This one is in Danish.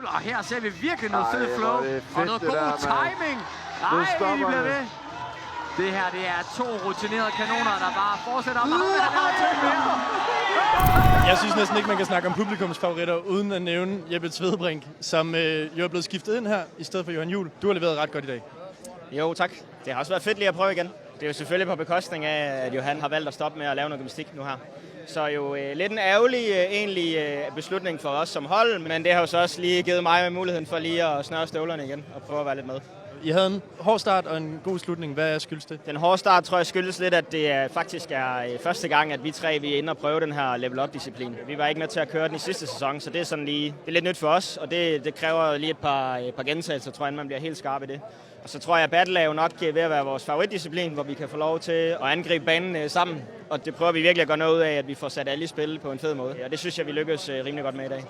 Og her ser vi virkelig noget fed flow, og noget god timing. Ej, de bliver ved. Det her, det er to rutinerede kanoner, der bare fortsætter. Jeg synes næsten ikke, man kan snakke om publikumsfavoritter, uden at nævne Jeppe Tvedebrink, som jo er blevet skiftet ind her, i stedet for Johan Juhl. Du har leveret ret godt i dag. Jo, tak. Det har også været fedt lige at prøve igen. Det er jo selvfølgelig på bekostning af, at Johan har valgt at stoppe med at lave noget gymnastik nu her. Så jo lidt en ærgerlig beslutning for os som hold, men det har jo så også lige givet mig muligheden for lige at snøre støvlerne igen og prøve at være lidt med. I havde en hård start og en god slutning. Hvad skyldes det? Den hårde start tror jeg skyldes lidt, at det faktisk er første gang, at vi tre er inde og prøve den her level up-disciplin. Vi var ikke med til at køre den i sidste sæson, så det er sådan lige det er lidt nyt for os, og det kræver lige et par gentagelser, tror jeg, man bliver helt skarp i det. Og så tror jeg, at battle er jo nok ved at være vores favoritdisciplin, hvor vi kan få lov til at angribe banen sammen. Og det prøver vi virkelig at gøre noget ud af, at vi får sat alle i spil på en fed måde. Og det synes jeg, vi lykkes rimelig godt med i dag.